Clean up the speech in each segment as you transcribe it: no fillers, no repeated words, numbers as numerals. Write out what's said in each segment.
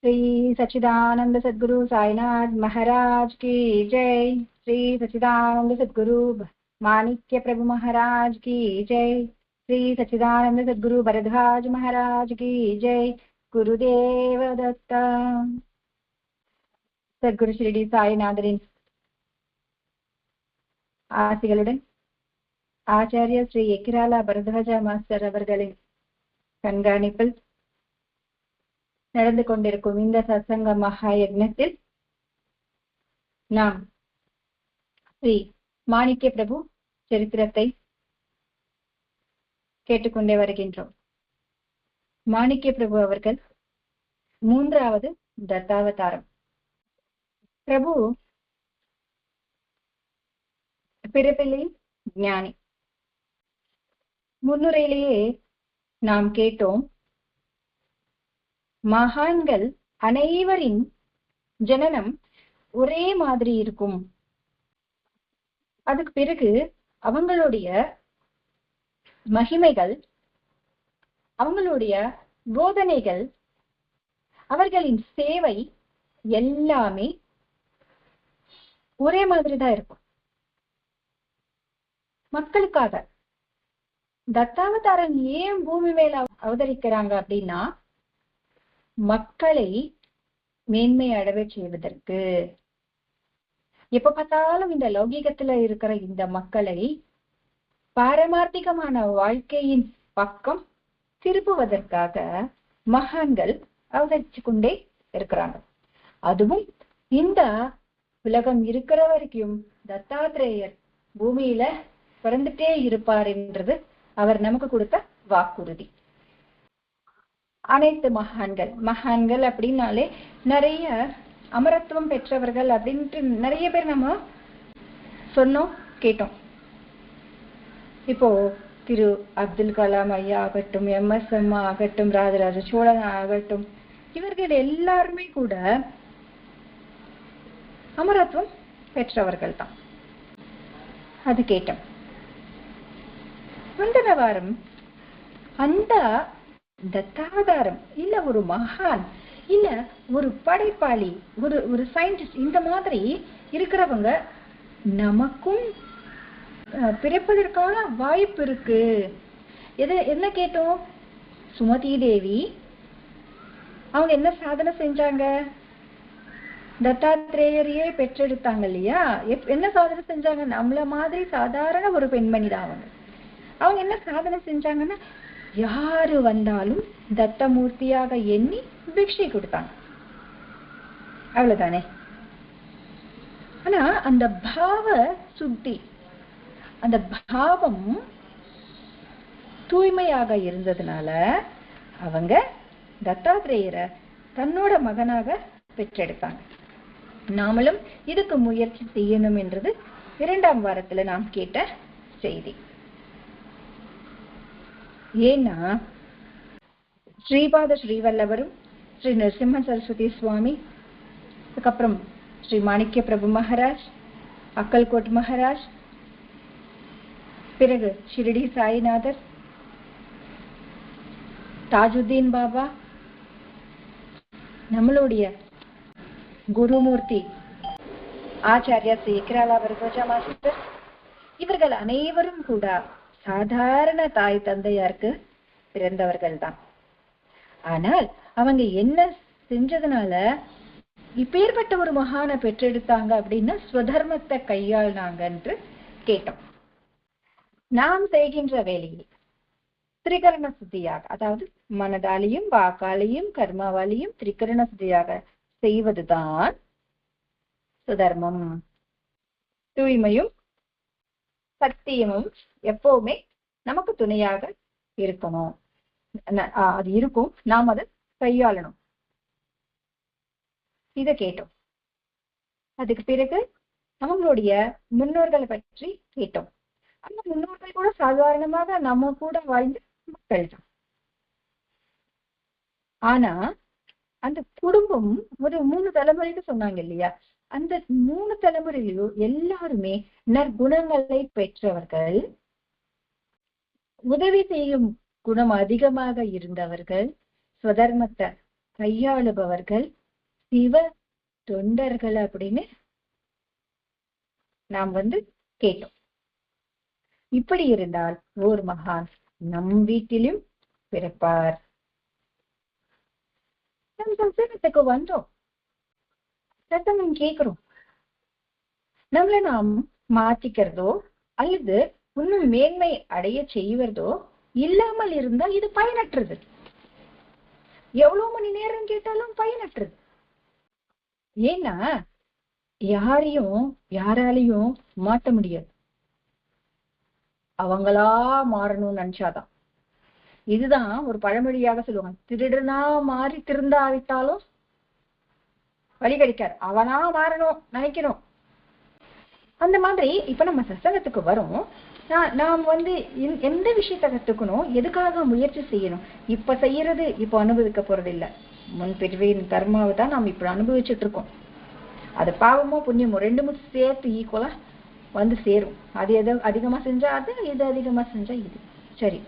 श्री सच्चिदानंद सद्गुरु साईनाथ महाराज की जय। श्री सच्चिदानंद सद्गुरु माणिक्य प्रभु महाराज की जय। श्री सच्चिदानंद सद्गुरु भरद्वाज महाराज की जय। गुरुदेव दत्त। सद्गुरु शिरडी साईनाथரின் ஆசிகளுடன் ஆச்சாரிய ஸ்ரீ எக்கிராலா பரத்வாஜா மாஸ்டர் அவர்களின் கண்காணிப்பில் நடந்து கொண்டிருக்கும் இந்த சத்சங்க மகா யக்ஞத்தில் நாம் ஸ்ரீ மாணிக்ய பிரபு சரித்திரத்தை கேட்டுக்கொண்டே வருகின்றோம். மாணிக்ய பிரபு அவர்கள் 3வது தத்தாவதாரம். பிரபு பிறப்பிலே ஞானி. முன்னுரையிலேயே நாம் கேட்டோம், மகான்கள் அனைவரின் ஜனனம் ஒரே மாதிரி இருக்கும். அதுக்கு பிறகு அவங்களுடைய மகிமைகள், அவங்களுடைய போதனைகள், அவர்களின் சேவை எல்லாமே ஒரே மாதிரி தான் இருக்கும். மக்களுக்காக தத்தாவதாரன் ஏன் பூமி மேல அவதரிக்கிறாங்க அப்படின்னா, மக்களை மேன்மை அடைய செய்வதற்கு. எப்ப பார்த்தாலும் இந்த லௌகீகத்துல இருக்கிற இந்த மக்களை பாரமார்த்திகமான வாழ்க்கையின் பக்கம் திருப்புவதற்காக மகான்கள் அவதரிச்சு கொண்டே இருக்கிறாங்க. அதுவும் இந்த உலகம் இருக்கிற வரைக்கும் தத்தாத்ரேயர் பூமியில பிறந்துட்டே இருப்பார் என்றது அவர் நமக்கு கொடுத்த வாக்குறுதி. அனைத்து மகான்கள் அப்படின்னாலே நிறைய அமரத்துவம் பெற்றவர்கள் அப்படின்ட்டு நிறைய பேர் நம்ம சொன்னோம், கேட்டோம். இப்போ திரு அப்துல் கலாம் ஐயா ஆகட்டும், MS அம்மா ஆகட்டும், ராஜராஜ சோழன் ஆகட்டும், இவர்கள் எல்லாருமே கூட அமரத்துவம் பெற்றவர்கள் தான். அது கேட்டோம். முந்தின வாரம் அந்த தத்தாவதாரம் இல்ல ஒரு மகான் இல்ல ஒரு படைப்பாளி, ஒரு சயின்டிஸ்ட், இந்த மாதிரி இருக்கிறவங்க நமக்கும் பிறப்பதற்கான வாய்ப்பு இருக்கு. என்ன கேட்டோம்? சுமதி தேவி அவங்க என்ன சாதனை செஞ்சாங்க? தத்தாத்ரேயரையே பெற்றெடுத்தாங்க இல்லையா? என்ன சாதனை செஞ்சாங்க? நம்மள மாதிரி சாதாரண ஒரு பெண்மணி தான் அவங்க என்ன சாதனை செஞ்சாங்கன்னா, யாரு வந்தாலும் தத்தமூர்த்தியாக எண்ணி பிக்ஷை கொடுத்தாங்க. அவ்வளவுதானே. ஆனா அந்த பாவ சுத்தி, அந்த பாவம் தூய்மையாக இருந்ததுனால அவங்க தத்தாத்ரேயரை தன்னோட மகனாக பெற்றெடுத்தாங்க. நாமளும் இதுக்கு முயற்சி செய்யணும் என்றது 2ஆம் வாரத்துல நாம் கேட்ட செய்தி. ஏன்னா ஸ்ரீபாத ஸ்ரீவல்லவரும், ஸ்ரீ நரசிம்ம சரஸ்வதி சுவாமி, அதுக்கப்புறம் ஸ்ரீ மாணிக்ய பிரபு மகாராஜ், அக்கல்கோட் மகாராஜ், பிறகு ஷிரடி சாய்நாதர், தாஜுத்தீன் பாபா, நம்மளுடைய குருமூர்த்தி ஆச்சாரியா ஸ்ரீ எக்கிராலா பரத்வாஜா மாஸ்டர், இவர்கள் அனைவரும் கூட சாதாரண தாய் தந்தையாருக்கு பிறந்தவர்கள் தான். ஆனால் அவங்க என்ன செஞ்சதுனால இப்பேற்பட்ட ஒரு மகானை பெற்றெடுத்தாங்க அப்படின்னா, ஸ்வதர்மத்தை கையாள்னாங்க என்று கேட்டோம். நாம் செய்கின்ற வேலையை திரிகரண சுத்தியாக, அதாவது மனதாலையும் வாக்காலையும் கர்மாவாலையும் திரிகரண சுத்தியாக செய்வதுதான் சுதர்மம். தூய்மையும் சத்தியமும் எப்பவுமே நமக்கு துணையாக இருக்கணும். அது இருக்கும், நாம் அதை கையாளணும். இத கேட்டோம். அதுக்கு பிறகு நம்மளுடைய முன்னோர்களை பற்றி கேட்டோம். அந்த முன்னோர்கள் கூட சாதாரணமாக நம்ம கூட வாழ்ந்த மக்கள் தான். ஆனா அந்த குடும்பம் ஒரு 3 தலைமுறைக்கு சொன்னாங்க இல்லையா? அந்த 3 தலைமுறையிலும் எல்லாருமே நற்குணங்களை பெற்றவர்கள், உதவி செய்யும் குணம் அதிகமாக இருந்தவர்கள், ஸ்வதர்மத்தை கையாளுபவர்கள் சிவ தொண்டர்கள் அப்படின்னு நாம் கேட்டோம். இப்படி இருந்தால் ஓர் மகான் நம் வீட்டிலும் பிறப்பார். நம் சத்சங்கத்துக்கு வந்தோம், சத்தங்கம் கேட்கிறோம். நம்மள நாம் மாத்திக்கிறதோ அல்லது இன்னும் மேன்மை அடைய செய்வதோ இல்லாமல் இருந்தால் இது பயனற்றது. எவ்வளவு மணி நேரம் கேட்டாலும் பயனற்றது. ஏன்னா யாராலையும் மாற்ற முடியாது. அவங்களா மாறணும்னு நினைச்சாதான். இதுதான் ஒரு பழமொழியாக சொல்லுவாங்க, திருடனா மாறி திருந்தாவிட்டாலும் வழி கிடைக்காது, அவனா மாறணும் நினைக்கணும். அந்த மாதிரி இப்ப நம்ம சத்சங்கத்துக்கு வரோம். நாம் எந்த விஷயத்தை கத்துக்கணும், எதுக்காக முயற்சி செய்யணும். இப்ப செய்யறது இப்ப அனுபவிக்க போறது இல்ல, முன்பிரிவின் கர்மாவை தான் நாம் இப்ப அனுபவிச்சுட்டு இருக்கோம். அது பாவமோ புண்ணியமோ ரெண்டுமும் சேர்த்து ஈக்குவலா சேரும். அது எது அதிகமா செஞ்சா அது, எது அதிகமா செஞ்சா இது. சரி,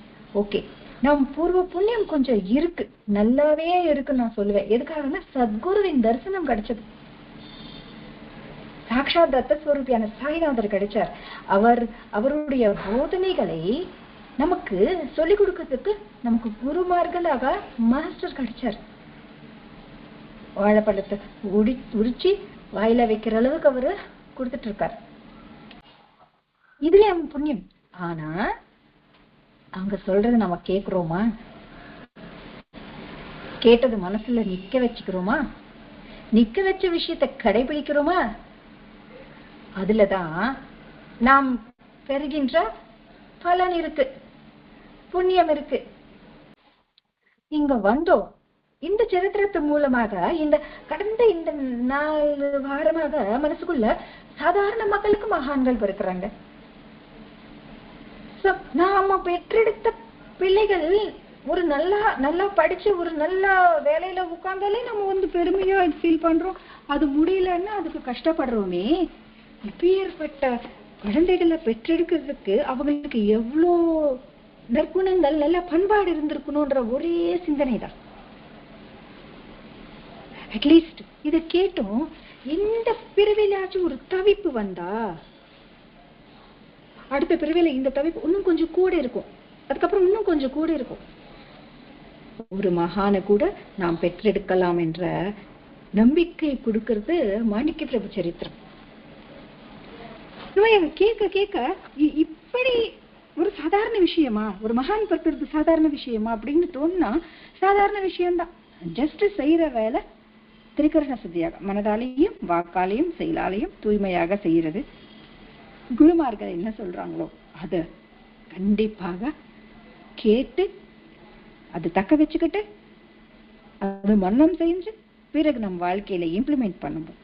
ஓகே. நம் பூர்வ புண்ணியம் கொஞ்சம் இருக்கு, நல்லாவே இருக்குன்னு நான் சொல்லுவேன். எதுக்காகனா சத்குருவின் தரிசனம் கிடைச்சது. சாட்சாத் தத்தஸ்வரூபியான சாய்நாதர் கிடைச்சார். அவருடைய போதனைகளை நமக்கு சொல்லிக் கொடுக்கறதுக்கு நமக்கு குருமார்களாக மாஸ்டர் கிடைச்சார். வாழைப்பழத்தை உரிச்சு வாயில வைக்கிற அளவுக்கு அவரு கொடுத்துட்டு இருக்கார். இதுல அவன் புண்ணியம். ஆனா அவங்க சொல்றது நம்ம கேக்குறோமா? கேட்டது மனசுல நிக்க வச்சுக்கிறோமா? நிக்க வச்ச விஷயத்தை கடைபிடிக்கிறோமா? அதுலதான் நாம் பெறுகின்ற பலன் இருக்கு, புண்ணியம் இருக்கு. இங்க வந்தோம். இந்த சரித்திரத்து மூலமாக கடந்த இந்த 4 வாரமாக மனசுக்குள்ள சாதாரண மக்களுக்கு மகான்கள் பிறக்கிறாங்க. நாம பெற்றெடுத்த பிள்ளைகள் ஒரு நல்லா படிச்சு ஒரு நல்ல வேலையில உட்கார்ந்தாலே நம்ம பெருமையா ஃபீல் பண்றோம். அது முடியலன்னா அதுக்கு கஷ்டப்படுறோமே. இப்பேற்பட்ட குழந்தைகளை பெற்றெடுக்கிறதுக்கு அவங்களுக்கு எவ்வளோ நற்குணங்கள், நல்ல பண்பாடு இருந்திருக்கணும்ன்ற ஒரே சிந்தனை தான். அட்லீஸ்ட் இத கேட்டோம், இந்த பிறவிலாச்சும் ஒரு தவிப்பு வந்தா அடுத்த பிறவில இந்த தவிப்பு இன்னும் கொஞ்சம் கூட இருக்கும், அதுக்கப்புறம் இன்னும் கொஞ்சம் கூட இருக்கும். ஒரு மகானை கூட நாம் பெற்றெடுக்கலாம் என்ற நம்பிக்கை கொடுக்கிறது மாணிக்க பிரபு சரித்திரம். கேட்க கேட்க இப்படி ஒரு சாதாரண விஷயமா, ஒரு மகான் பிறக்கிறது சாதாரண விஷயமா அப்படின்னு தோணுனா சாதாரண விஷயம்தான். ஜஸ்ட் செய்யற வேலை திரிகரண சுத்தியாக மனதாலையும் வாக்காலையும் செயலாலையும் தூய்மையாக செய்யறது. குருமார்கள் என்ன சொல்றாங்களோ அத கண்டிப்பாக கேட்டு அது தக்க வச்சுக்கிட்டு அது மன்னம் செஞ்சு பிறகு நம் வாழ்க்கையில இம்ப்ளிமெண்ட் பண்ணுவோம்,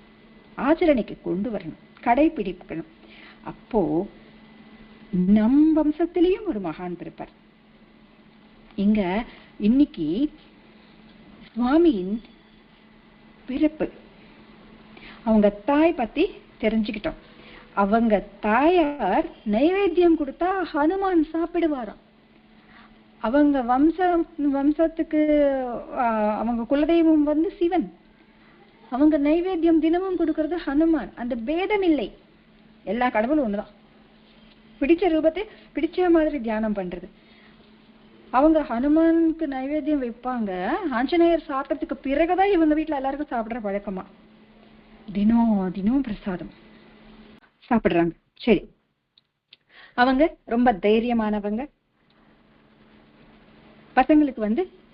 ஆச்சரணைக்கு கொண்டு வரணும், கடைபிடிக்கணும். அப்போ நம் வம்சத்திலையும் ஒரு மகான் பிறப்பார். இங்க இன்னைக்கு சுவாமியின் பிறப்பு, அவங்க தாய் பத்தி தெரிஞ்சுக்கிட்டோம். அவங்க தாயார் நைவேத்தியம் கொடுத்தா ஹனுமான் சாப்பிடுவாராம். அவங்க வம்சத்துக்கு அவங்க குலதெய்வம் சிவன். அவங்க நைவேத்தியம் தினமும் கொடுக்கறது ஹனுமான். அந்த பேதம் இல்லை, எல்லா கடவுளும் ஒண்ணுதான். பிடிச்ச ரூபத்தை பிடிச்ச மாதிரி தியானம் பண்றது. அவங்க ஹனுமானுக்கு நைவேத்தியம் வைப்பாங்க, ஆஞ்சநேயர் சாப்பிட்டதுக்கு பிறகுதான் இவங்க வீட்டுல எல்லாருக்கும் சாப்பிடுற பழக்கமா. தினம் பிரசாதம் சாப்பிடுறாங்க. சரி, அவங்க ரொம்ப தைரியமானவங்க. பசங்களுக்கு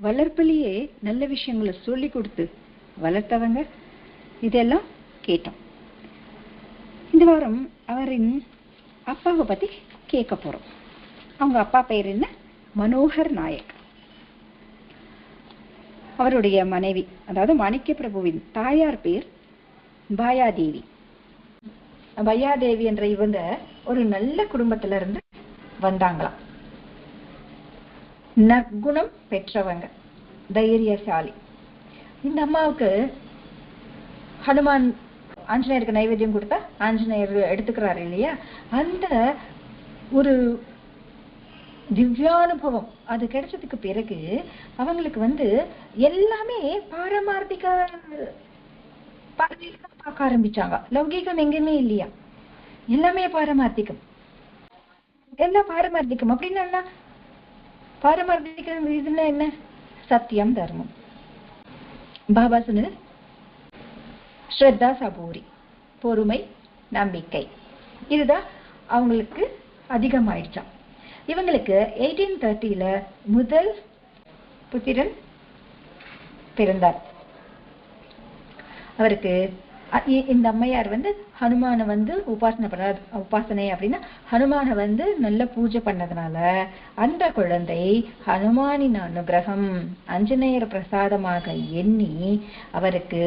வளர்ப்பிலேயே நல்ல விஷயங்களை சொல்லி கொடுத்து வளர்த்தவங்க. இதெல்லாம் கேட்டோம். இந்த வாரம் அவரின் அப்பாவை பத்தி கேட்க போறோம். அவங்க அப்பா பெயர் என்ன? மனோகர் நாயக். அவருடைய மனைவி, அதாவது மாணிக்க பிரபுவின் தாயார் பேர் பாயாதேவி. பையாதேவி என்ற இவங்க ஒரு நல்ல குடும்பத்துல இருந்து வந்தாங்களாம். நற்குணம் பெற்றவங்க, தைரியசாலி. இந்த அம்மாவுக்கு ஹனுமான் ஆஞ்சநேயருக்கு நைவேத்தியம் கொடுத்தா ஆஞ்சநேயர் எடுத்துக்கிறாரு இல்லையா, அந்த ஒரு திவ்யானுபவம் அது கிடைச்சதுக்கு பிறகு அவங்களுக்கு வந்து எல்லாமே பாரமார்த்திக பார்க்க ஆரம்பிச்சாங்க. லௌகீகம் எங்கேயுமே இல்லையா, எல்லாமே பாரமார்த்திகம். எல்லாம் பாரமார்த்திகம் அப்படின்னா பாரமார்த்திகம் இதுன்னா என்ன? சத்தியம், தர்மம். பாபா சொன்னது ஸ்ரத்தா, சபூரி, பொறுமை, நம்பிக்கை. இதுதான் அவங்களுக்கு அதிகமாயிடுச்சான். இவங்களுக்கு 1830 முதல் புத்திரன் பிறந்தார். அவருக்கு இந்த அம்மையார் வந்து ஹனுமான வந்து உபாசனை அப்படின்னா ஹனுமான வந்து நல்ல பூஜை பண்ணதுனால அந்த குழந்தை ஹனுமானின் அனுகிரகம் ஆஞ்சநேயர் பிரசாதமாக எண்ணி அவருக்கு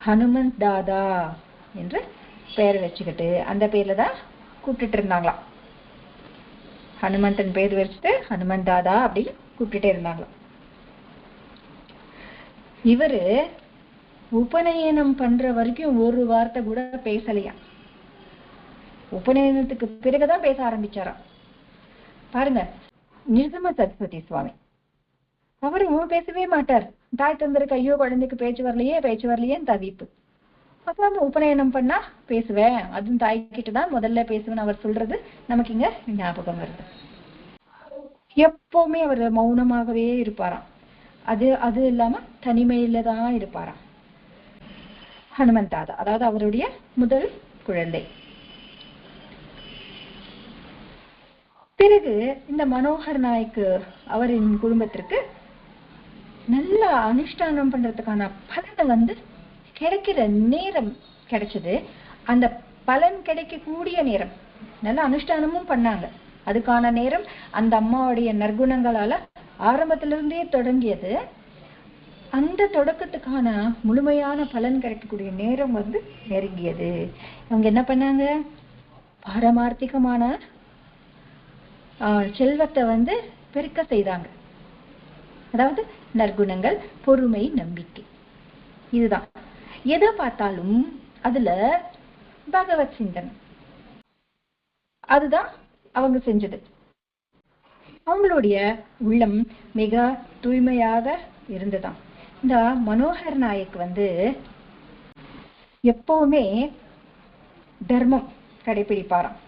ஹனுமந்த் தாதா என்று பெயர் வச்சுக்கிட்டு அந்த பேர்ல தான் கூப்பிட்டுட்டு இருந்தாங்களாம். ஹனுமந்தன் பேர் வச்சுட்டு ஹனுமந்த் தாதா அப்படின்னு கூப்பிட்டுட்டே இருந்தாங்களாம். இவரு உபநயனம் பண்ற வரைக்கும் ஒரு வார்த்தை கூட பேசலையா. உபநயனத்துக்கு பிறகுதான் பேச ஆரம்பிச்சாராம். பாருங்க, நிருசிம்ம சரஸ்வதி சுவாமி அவரும் பேசவே மாட்டார். தாய் தந்தருக்கு ஐயோ குழந்தைக்கு பேச்சு வரலையேன்னு தவிப்பு. அப்புறம் உபநயனம் பண்ணா பேசுவேன், அதுவும் தாய்கிட்டதான் முதல்ல பேசுவேன்னு அவர் சொல்றது நமக்கு இங்க ஞாபகம் வருது. எப்பவுமே அவர் மௌனமாகவே இருப்பாராம். அது இல்லாம தனிமையில தான் இருப்பாராம் ஹனுமந்த் தாதா, அதாவது அவருடைய முதல் குழந்தை. பிறகு இந்த மனோகர் நாய்க்கு அவரின் குடும்பத்திற்கு நல்ல அனுஷ்டானம் பண்றதுக்கான பலனை வந்து கிடைக்கிற நேரம் கிடைச்சது. அந்த பலன் கிடைக்கக்கூடிய நேரம், நல்ல அனுஷ்டானமும் பண்ணாங்க. அதுக்கான நேரம் அந்த அம்மாவுடைய நற்குணங்களால ஆரம்பத்திலிருந்தே தொடங்கியது. அந்த தொடக்கத்துக்கான முழுமையான பலன் கிடைக்கக்கூடிய நேரம் வந்து நெருங்கியது. அவங்க என்ன பண்ணாங்க? பாரமார்த்திகமான செல்வத்தை வந்து பெருக்க செய்தாங்க. அதாவது நற்குணங்கள், பொறுமை, நம்பிக்கை. இதுதான் எதை பார்த்தாலும் அதுல பகவத் சிந்தனை, அதுதான் அவங்க செஞ்சது. அவங்களுடைய உள்ளம் மிக தூய்மையாக இருந்ததாம். இந்த மனோகர் நாயக் வந்து எப்பவுமே தர்மம் கடைபிடிப்பாராம்.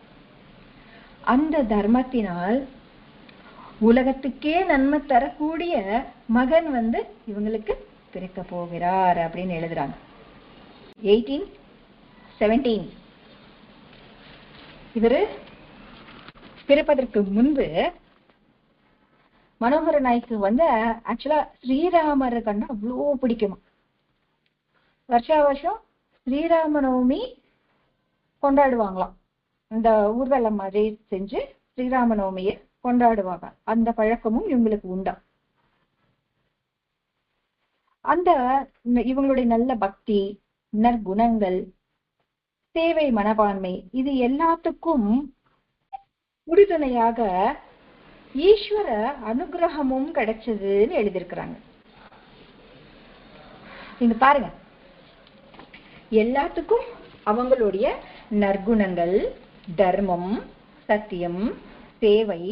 அந்த தர்மத்தினால் உலகத்துக்கே நன்மை தரக்கூடிய மகன் வந்து இவங்களுக்கு பிறக்க போகிறார் அப்படின்னு எழுதுறாங்க. 1817 இவரு பிறப்பதற்கு முன்பு மனோகர நாய்க்கு வந்து ஆக்சுவலா ஸ்ரீராமரை கண்டா அவ்வளோ பிடிக்குமா. வருஷா வருஷம் ஸ்ரீராம நவமி கொண்டாடுவாங்களாம். இந்த ஊர்வலம் மாதிரி செஞ்சு ஸ்ரீராம நவமியை கொண்டாடுவாங்க. அந்த பழக்கமும் இவங்களுக்கு உண்டா. அந்த இவங்களுடைய நல்ல பக்தி, நற்குணங்கள், சேவை மனப்பான்மை, இது எல்லாத்துக்கும் உறுதுணையாக ஈஸ்வர அனுகிரகமும் கிடைச்சதுன்னு எழுதியிருக்கிறாங்க. நீங்க பாருங்க, எல்லாத்துக்கும் அவங்களுடைய நற்குணங்கள், தர்மம், சத்தியம், சேவை,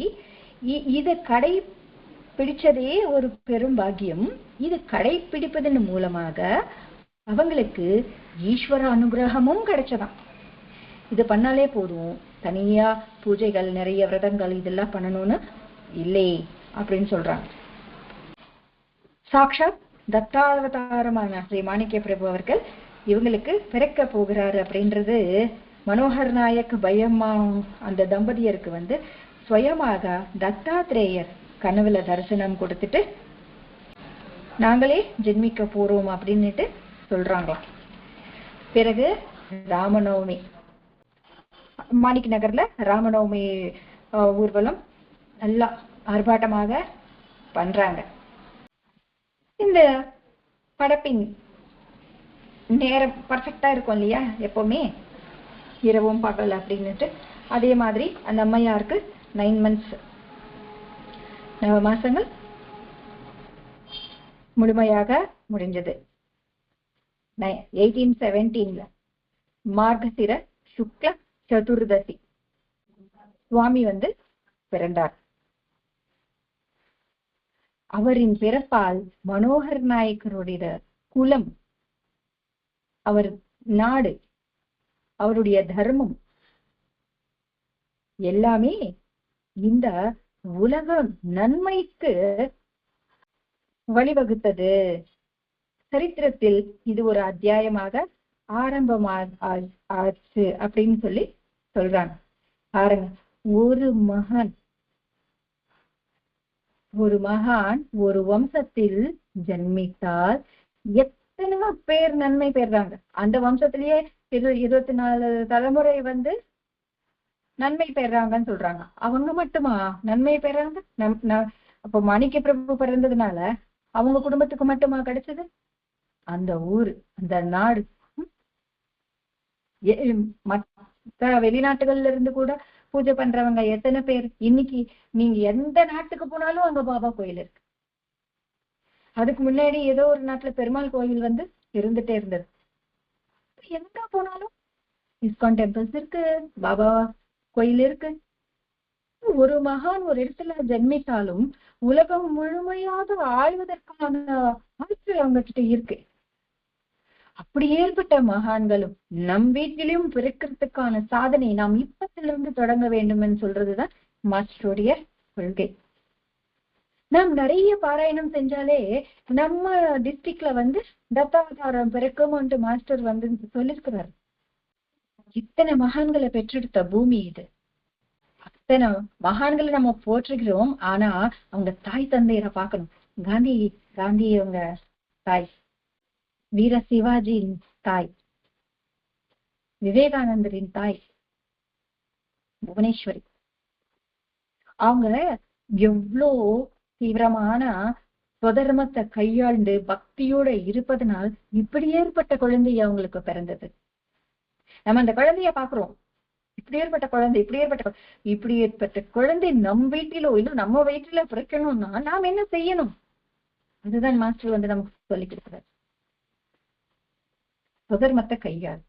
இதை கடைபிடிச்சதே ஒரு பெரும் பாக்கியம். இது கடைபிடிப்பதன் மூலமாக அவங்களுக்கு ஈஸ்வர அனுகிரகமும் கிடைச்சதாம். இது பண்ணாலே போதும், தனியா பூஜைகள், நிறைய விரதங்கள் இதெல்லாம் பண்ணணும்னு இல்லை அப்படின்னு சொல்றாங்க. சாக்ஷாத் தத்தாவதாரமான ஸ்ரீ மாணிக்க பிரபு அவர்கள் இவங்களுக்கு பிறக்க போகிறாரு அப்படின்றது மனோகர் நாயக் பயம்மா அந்த தம்பதியருக்கு வந்து சுயமாக தத்தாத்ரேயர் கனவுல தரிசனம் கொடுத்துட்டு நாங்களே ஜென்மிக்க போறோம் அப்படின்னுட்டு சொல்றாங்களாம். பிறகு ராமநவமி, மாணிக் நகர்ல ராமநவமி ஊர்வலம் நல்லா ஆர்ப்பாட்டமாக பண்றாங்க. இந்த படப்பின் நேரம் பர்ஃபெக்டா இருக்கும் இல்லையா, எப்பவுமே இரவும் பகல் அப்படின்னுட்டு. அதே மாதிரி அந்த அம்மையாருக்கு 9 months 9 மாசங்கள் முழுமையாக முடிஞ்சது. 1817 மார்கசிர சுக்ல சதுர்தசி சுவாமி வந்து பிறந்தார். அவரின் பிறப்பால் மனோகர் நாயக்கருடைய குலம், அவர் நாடு, அவருடைய தர்மம் எல்லாமே இந்த உலக நன்மைக்கு வழிவகுத்தது. சரித்திரத்தில் இது ஒரு அத்தியாயமாக ஆரம்பமாச்சு அப்படின்னு சொல்லி சொல்றாங்க. பாருங்க, ஒரு மகான் ஒரு வம்சத்தில் ஜன்மித்தால் எத்தனை பேர் நன்மை பெறாங்க. அந்த வம்சத்திலேயே 24 தலைமுறை நன்மை பெறாங்கன்னு சொல்றாங்க. அவங்க மட்டுமா நன்மை பெறாங்க? அப்போ மாணிக்க பிரபு பிறந்ததுனால அவங்க குடும்பத்துக்கு மட்டுமா கிடைச்சது? அந்த ஊரு, அந்த நாடு, மற்ற வெளிநாட்டுகள்ல இருந்து கூட பூஜை பண்றவங்க எத்தனை பேர். இன்னைக்கு நீங்க எந்த நாட்டுக்கு போனாலும் அங்க பாபா கோயில் இருக்கு. அதுக்கு முன்னாடி ஏதோ ஒரு நாட்டுல பெருமாள் கோயில் இருந்துட்டே இருந்தது. எங்க போனாலும் இஸ்கான் டெம்பிள்ஸ் இருக்கு, பாபா கோயில் இருக்கு. ஒரு மகான் ஒரு இடத்துல ஜென்மித்தாலும் உலகம் முழுமையாக ஆழ்வதற்கான ஆற்றல் அவங்க கிட்ட இருக்கு. அப்படி ஏற்பட்ட மகான்களும் நம் வீட்டிலும் பிறக்கிறதுக்கான சாதனை நாம் இப்பத்திலிருந்து தொடங்க வேண்டும் சொல்றதுதான் மாஸ்டருடைய கொள்கை. நாம் நிறைய பாராயணம் செஞ்சாலே நம்ம டிஸ்ட்ரிக்ட்ல தத்தாவதாரம் பிறக்கும் மாஸ்டர் சொல்லிருக்கிறார். இத்தனை மகான்களை பெற்றெடுத்த பூமி இது. அத்தனை மகான்களை நம்ம போற்றுகிறோம். ஆனா அவங்க தாய் தந்தையரை பார்க்கணும். காந்தி அவங்க தாய், வீர சிவாஜியின் தாய், விவேகானந்தரின் தாய் புவனேஸ்வரி. அவங்க எவ்வளோ தீவிரமான சுதர்மத்தை கையாண்டு பக்தியோட இருப்பதனால் இப்படி ஏற்பட்ட குழந்தை அவங்களுக்கு பிறந்தது. நம்ம அந்த குழந்தைய பாக்குறோம், இப்படி ஏற்பட்ட குழந்தை நம் வீட்டிலோ இல்ல நம்ம வயிற்றுல பிறக்கணும்னா நாம் என்ன செய்யணும்? அதுதான் மாஸ்டர் நமக்கு சொல்லி கொடுக்கிறார். சுதர்மத்தை கையாள்,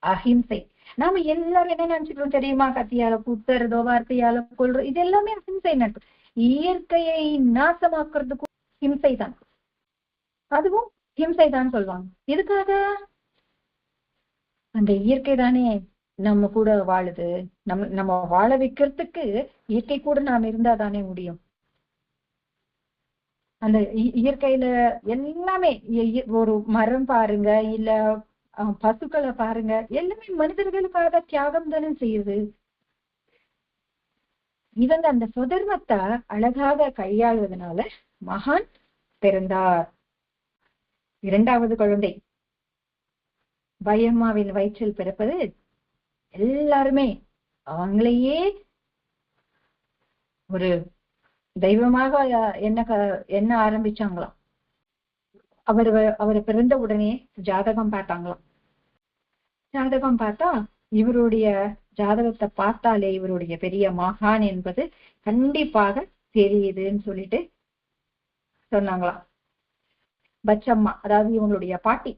அஹிம்சை. நாம எல்லாரும் என்ன நினைச்சுக்கிறோம் தெரியுமா? கத்தியால குத்துறதோ வார்த்தையால கொள்றோம், இது எல்லாமே அஹிம்சை நடக்கும். இயற்கையை நாசமாக்குறதுக்கும் ஹிம்சை தான், அதுவும் ஹிம்சை தான் சொல்லுவாங்க. எதுக்காக? அந்த இயற்கை தானே நம்ம கூட வாழுது. நம்ம வாழ வைக்கிறதுக்கு இயற்கை கூட நாம் இருந்தா தானே முடியும். அந்த இயற்கையில எல்லாமே, ஒரு மரம் பாருங்க, இல்ல பசுக்களை பாருங்க, எல்லாமே மனிதர்களுக்காக தியாகம் தானே செய்யுது. இவங்க அந்த சுதர்மத்தை அழகாக கையாளுவதனால மகான் பிறந்தார். இரண்டாவது குழந்தை பயம்மாவின் வயிற்றில் பிறப்பது எல்லாருமே அவங்களையே ஒரு தெய்வமாக என்ன ஆரம்பிச்சாங்களாம். அவர் பிறந்த உடனே ஜாதகம் பார்த்தாங்களாம். ஜாதகம் பார்த்தா இவருடைய ஜாதகத்தை பார்த்தாலே இவருடைய பெரிய மகான் என்பது கண்டிப்பாக தெரியுதுன்னு சொல்லிட்டு சொன்னாங்களாம். பச்சம்மா, அதாவது இவங்களுடைய பாட்டி,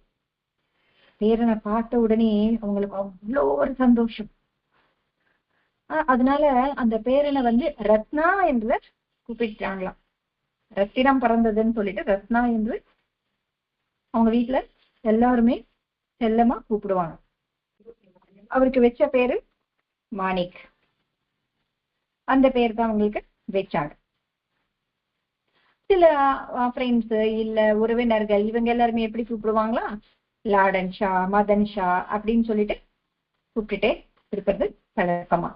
பேரனை பார்த்த உடனே அவங்களுக்கு அவ்வளோ ஒரு சந்தோஷம். அதனால அந்த பேரனை ரத்னா என்று கூப்பிட்டாங்களாம். ரத்தினம் பிறந்ததுன்னு சொல்லிட்டு ரத்னா என்று அவங்க வீட்டுல எல்லாருமே செல்லமா கூப்பிடுவாங்க. அவருக்கு வச்ச பேரு மாணிக். அந்த பேர் தான் அவங்களுக்கு வச்சாங்க. சில ஃப்ரெண்ட்ஸ் இல்ல உறவினர்கள் இவங்க எல்லாருமே எப்படி கூப்பிடுவாங்களா, லாடன் ஷா, மதன் ஷா அப்படின்னு சொல்லிட்டு கூப்பிட்டுட்டே இருக்கிறது பழக்கமா.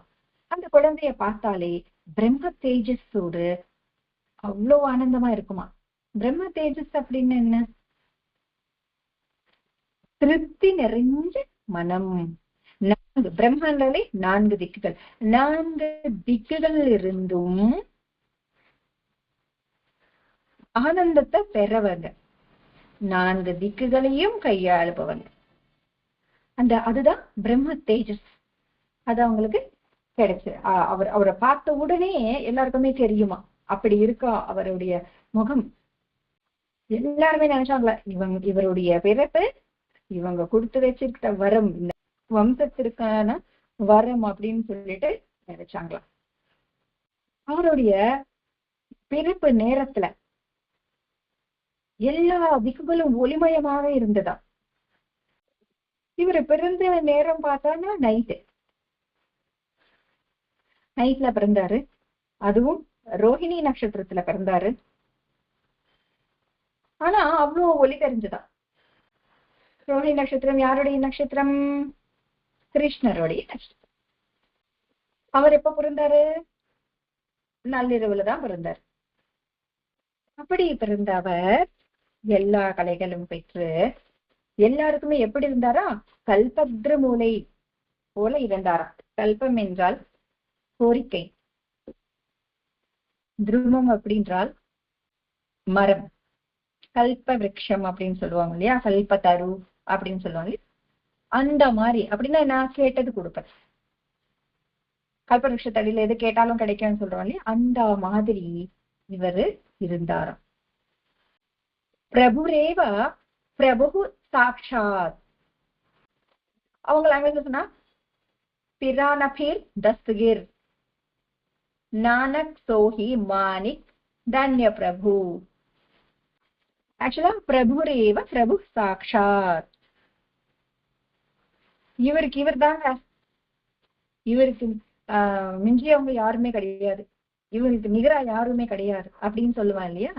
அந்த குழந்தைய பார்த்தாலே பிரம்ம தேஜஸோடு அவ்வளோ ஆனந்தமா இருக்குமா. பிரம்ம தேஜஸ் அப்படின்னு என்ன? திருப்தி நிறைஞ்ச மனம். பிரம்மங்களே 4 திக்குகள். 4 திக்குகள் இருந்தும் ஆனந்தத்தை பெறவங்க, 4 திக்குகளையும் கையாளுபவங்க. அதுதான் பிரம்ம தேஜஸ். அது அவங்களுக்கு கிடைச்சு. அவரை பார்த்த உடனே எல்லாருக்குமே தெரியுமா, அப்படி இருக்கா அவருடைய முகம். எல்லாருமே நினைச்சாங்களா இவருடைய பிறப்பு இவங்க கொடுத்து வச்சிருக்கிற வரம், இந்த வம்சத்திற்கான வரம் அப்படின்னு சொல்லிட்டு நினைச்சாங்களாம். அவருடைய பிறப்பு நேரத்துல எல்லா திக்குகளும் ஒளிமயமாக இருந்ததா. இவரு பிறந்த நேரம் பார்த்தான்னா நைட்ல பிறந்தாரு. அதுவும் ரோஹிணி நட்சத்திரத்துல பிறந்தாரு. ஆனா அவ்வளவு ஒளி தெரிஞ்சதா. ரோஹிணி நட்சத்திரம் யாருடைய நட்சத்திரம்? கிருஷ்ணருடைய நட்சத்திரம். அவர் எப்ப பிறந்தாரு? நள்ளிரவுலதான் பிறந்தார். அப்படி பிறந்த அவர் எல்லா கலைகளும் பெற்று எல்லாருக்குமே எப்படி இருந்தாரா? கல்பத்ர மூலை போல இருந்தாராம். கல்பம் என்றால் கோரிக்கை, துருவம் அப்படின்றால் மரம், கல்ப விருட்சம் அப்படின்னு சொல்லுவாங்க இல்லையா, கல்பத்தரு அப்படின்னு சொல்லுவாங்க. அந்த மாதிரி அப்படின்னா நான் கேட்டது கொடுப்பேன். கல்பவருஷத்தடியில எது கேட்டாலும் கிடைக்கும்னு சொல்றோம் இல்லையா, அந்த மாதிரி இவரு இருந்தாராம். பிரபுரேவ பிரபு சாட்சாத். அவங்க லாங்குவேஜ் சொன்னா பிரானபீர் தஸ்கிர் நானக் சோஹி மானிக் தன்ய பிரபு. ஆக்சுவலா பிரபுரேவ பிரபு சாட்சாத். இவர் தாங்க, இவருக்கு மிஞ்சியவங்க யாருமே கிடையாது, இவருக்கு நிகரா யாருமே கிடையாது அப்படின்னு சொல்லுவான் இல்லையா.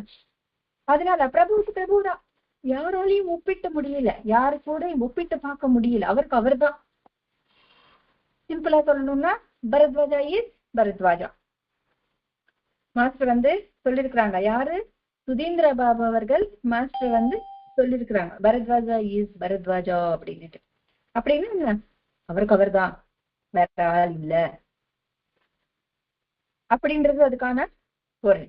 அதனால பிரபுவுக்கு பிரபுதான், யாராலையும் ஒப்பிட்டு முடியல, யாரு கூட ஒப்பிட்டு பார்க்க முடியல. அவருக்கு அவர் தான். சிம்பிளா சொல்லணும்னா பரத்வாஜா இஸ் பரத்வாஜா. மாஸ்டர் சொல்லிருக்கிறாங்க, யாரு? சுதீந்திர பாபு அவர்கள் மாஸ்டர் சொல்லிருக்கிறாங்க, பரத்வாஜா இஸ் பரத்வாஜா அப்படின்னுட்டு. அப்படின்னு அவருக்கு அவர் தான், வேற ஆள் இல்ல அப்படின்றது அதுக்கான பொருள்.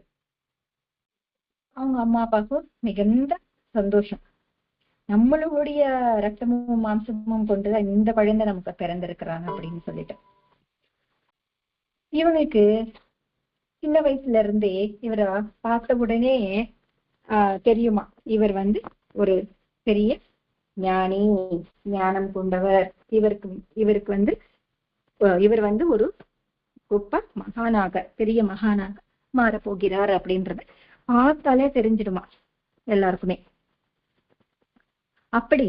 அவங்க அம்மா அப்பாவுக்கும் மிகுந்த சந்தோஷம். நம்மளுடைய ரத்தமும் மாம்சமும் கொண்டுதான் இந்த குழந்தை நமக்கு பிறந்திருக்கிறாங்க அப்படின்னு சொல்லிட்டு. இவனுக்கு சின்ன வயசுல இருந்தே இவரை பார்த்த உடனே தெரியுமா, இவர் ஒரு பெரிய ஞானி, ஞானம் கொண்டவர். இவர் ஒரு கொப்ப மகானாக, பெரிய மகானாக மாறப்போகிறார் அப்படின்றது பார்த்தாலே தெரிஞ்சிடுமா எல்லாருக்குமே. அப்படி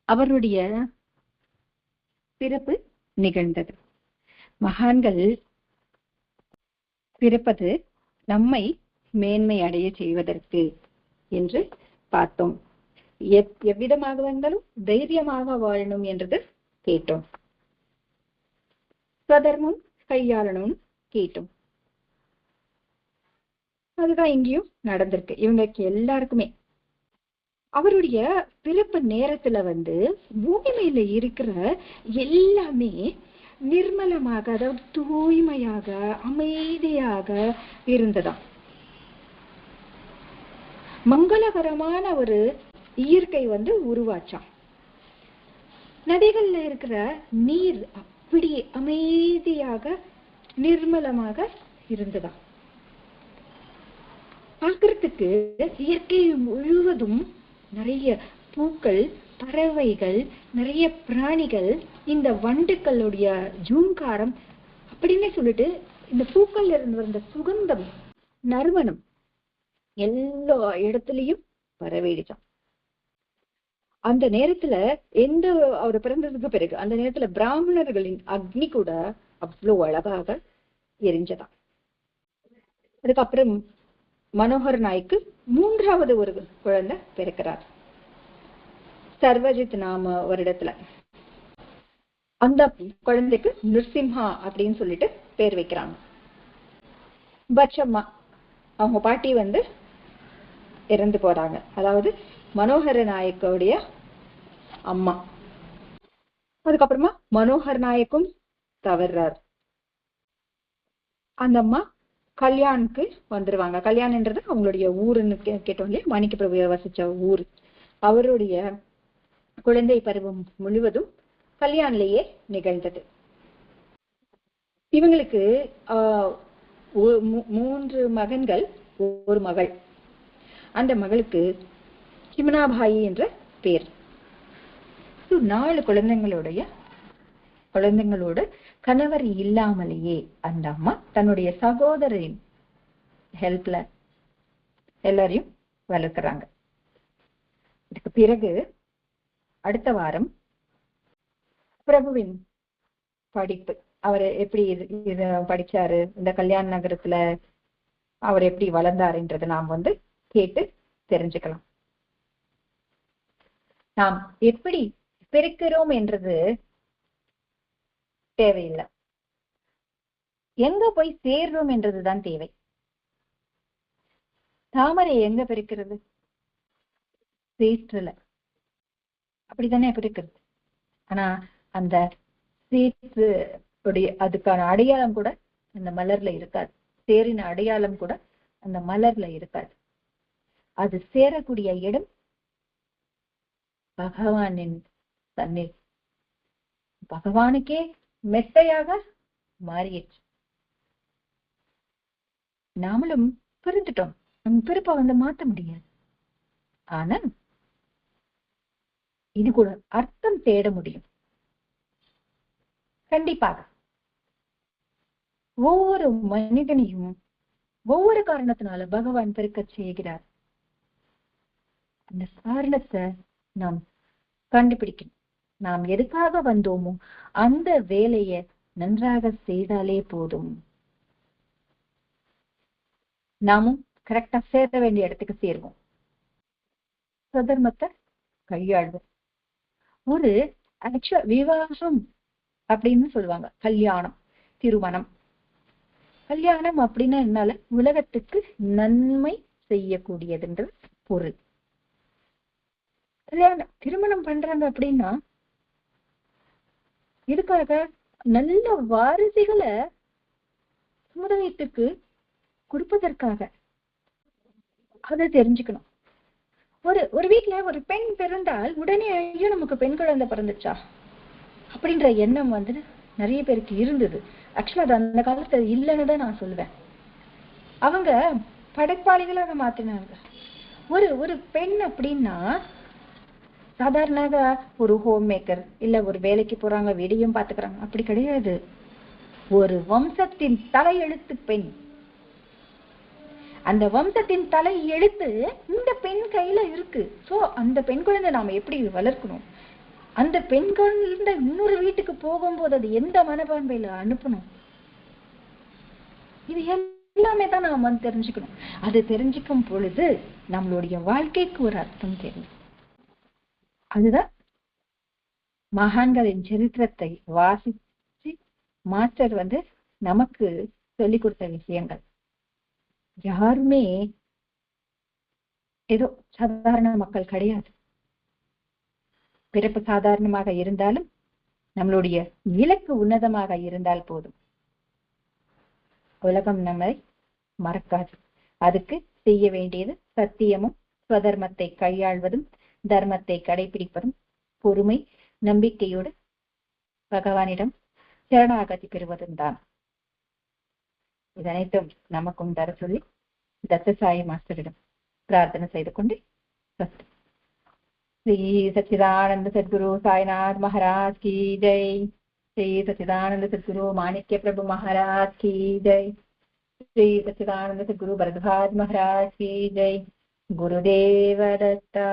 அவருடைய பிறப்பு நிகழ்ந்தது. மகான்கள் பிறப்பது நம்மை மேன்மை அடைய செய்வதற்கு என்று பார்த்தோம். எவ்விதமாக வந்தாலும் தைரியமாக வாழணும் என்றது கேட்டோம். ஸ்வதர்மம் கையாளணும் கேட்டோம். அதுதான் இங்கேயும் நடந்திருக்கு இவங்களுக்கு எல்லாருக்குமே. அவருடைய பிறப்பு நேரத்துல பூமி மேல இருக்கிற எல்லாமே நிர்மலமாக, அதாவது தூய்மையாக, அமைதியாக இருந்ததாம். மங்களகரமான ஒரு இயற்கை உருவாச்சாம். நதிகள்ல இருக்கிற நீர் அப்படி அமைதியாக நிர்மலமாக இருந்ததாம். பார்க்கறதுக்கு இயற்கை முழுவதும் நிறைய பூக்கள், பறவைகள், நிறைய பிராணிகள், இந்த வண்டுக்களுடைய ஜூங்காரம் அப்படின்னு சொல்லிட்டு இந்த பூக்கள்ல இருந்து வந்த சுகந்தம், நறுமணம் எல்லா இடத்துலயும் பரவிடுச்சாம். அந்த நேரத்துல அவர் பிறந்ததுக்கு பிறகு அந்த நேரத்துல பிராமணர்களின் அக்னி கூட அவ்வளவு அழகாக எரிஞ்சதாம். அதுக்கப்புறம் மனோகர் நாய்க்கு 3வது ஒரு குழந்தை பிறக்கிறார். சர்வஜித் நாம வருடத்துல அந்த குழந்தைக்கு நிருசிம்ஹா அப்படின்னு சொல்லிட்டு பேர் வைக்கிறாங்க. பச்சம்மா அவங்க பாட்டி இறந்து போறாங்க. அதாவது மனோகர நாயக்கோடைய அம்மா. அதுக்கப்புறமா மனோகர் நாயக்கும் தவறார். அந்த அம்மா கல்யாணுக்கு வந்துருவாங்க. கல்யாண்ன்றது அவங்களுடைய ஊருன்னு கேட்டோம் இல்லையா, மாணிக்க பிரபு வசிச்ச ஊர். அவருடைய குழந்தை பருவம் முழுவதும் கல்யாண்லயே நிகழ்ந்தது. இவங்களுக்கு 3 மகன்கள், ஒரு மகள். அந்த மகளுக்கு சிமனாபாயி என்ற பேர். 4 குழந்தைங்களோட கணவர் இல்லாமலேயே அந்த அம்மா தன்னுடைய சகோதரின் ஹெல்ப்ல எல்லாரையும் வளர்க்குறாங்க. இதுக்கு பிறகு அடுத்த வாரம் பிரபுவின் படிப்பு, அவர் எப்படி இது படிச்சாரு, இந்த கல்யாண நகரத்துல அவர் எப்படி வளர்ந்தாருன்றதை நாம் கேட்டு தெரிஞ்சுக்கலாம். நாம் எப்படி பிறக்கிறோம் என்றது தேவையில்லை, எங்க போய் சேர்றோம் என்றதுதான் தேவை. தாமரை எங்க பிறக்கிறது? சேற்றுல, அப்படித்தானே பிறக்கிறது. ஆனா அந்த சேற்று அதுக்கான அடையாளம் கூட அந்த மலர்ல இருக்காது. சேரின் அடையாளம் கூட அந்த மலர்ல இருக்காது. அது சேரக்கூடிய இடம் பகவானின் தண்ணீர். பகவானுக்கே மெத்தையாக மாறிடுச்சு. நாமளும் பிரிந்துட்டோம். நம்ம பிறப்ப மாத்த முடியாது. ஆனா இது கூட அர்த்தம் தேட முடியும். கண்டிப்பாக ஒவ்வொரு மனிதனையும் ஒவ்வொரு காரணத்தினால பகவான் பிறக்க செய்கிறார். அந்த காரணத்தை நாம் கண்டுபிடிக்கணும். நாம் எதுக்காக வந்தோமோ அந்த வேலையை நன்றாக செய்தாலே போதும். நாமும் கரெக்டா சேர வேண்டிய இடத்துக்கு சேர்வோம். சுதர்மத்தை கையாள்வோம். ஒரு விவாகம் அப்படின்னு சொல்லுவாங்க, கல்யாணம், திருமணம். கல்யாணம் அப்படின்னா என்னால உலகத்துக்கு நன்மை செய்யக்கூடியதுன்றது பொருள். கல்யாணம் திருமணம் பண்றாங்க அப்படின்னா இதுக்காக நல்ல வாரிசுகளை சமுதாயத்துக்கு கொடுப்பதற்காக. அதை தெரிஞ்சுக்கணும். ஒரு வீட்டுல ஒரு பெண் பிறந்தால் உடனே ஐயோ நமக்கு பெண் குழந்தை பிறந்துச்சா அப்படின்ற எண்ணம் நிறைய பேருக்கு இருந்தது. ஆக்சுவலா அது அந்த காலத்துல இல்லைன்னு தான் நான் சொல்லுவேன். அவங்க படைப்பாளிகளாக மாத்தினாங்க. ஒரு பெண் அப்படின்னா சாதாரணமாக ஒரு ஹோம் மேக்கர், இல்ல ஒரு வேலைக்கு போறாங்க, வீடியும் பாத்துக்கிறாங்க, அப்படி கிடையாது. ஒரு வம்சத்தின் தலையெழுத்து பெண். அந்த வம்சத்தின் தலை எழுத்து இந்த பெண் கையில இருக்கு. சோ அந்த பெண் குழந்தை நாம எப்படி வளர்க்கணும், அந்த பெண் குழந்தை இன்னொரு வீட்டுக்கு போகும்போது அது எந்த மனப்பான்மையில அனுப்பணும், இது எல்லாமே தான் நாம தெரிஞ்சுக்கணும். அது தெரிஞ்சுக்கும் பொழுது நம்மளுடைய வாழ்க்கைக்கு ஒரு அர்த்தம் தெரியும். அதுதான் மகான்களின் சரித்திரத்தை வாசிச்சு மாஸ்டர் நமக்கு சொல்லிக் கொடுத்த விஷயங்கள். யாருமே ஏதோ சாதாரண மக்கள் கிடையாது. பிறப்பு சாதாரணமாக இருந்தாலும் நம்மளுடைய இலக்கு உன்னதமாக இருந்தால் போதும். உலகம் நம்மை மறக்காது. அதுக்கு செய்ய வேண்டியது சத்தியமும் ஸ்வதர்மத்தை கையாள்வதும் தர்மத்தை கடைபிடிப்பதும் பொறுமை நம்பிக்கையோடு பகவானிடம் சரணாகதி பெறுவதும் தான். இதனைத்தும் நமக்கும் தர சொல்லி தத்தசாயி மாஸ்டரிடம் பிரார்த்தனை செய்து கொண்டு श्री सच्चिदानंद सद्गुरु साईनाथ महाराज की जय। श्री सच्चिदानंद सद्गुरु माणिक्य प्रभु महाराज की जय। श्री सच्चिदानंद सद्गुरु भरद्वाज महाराज की जय। गुरुदेव दत्ता।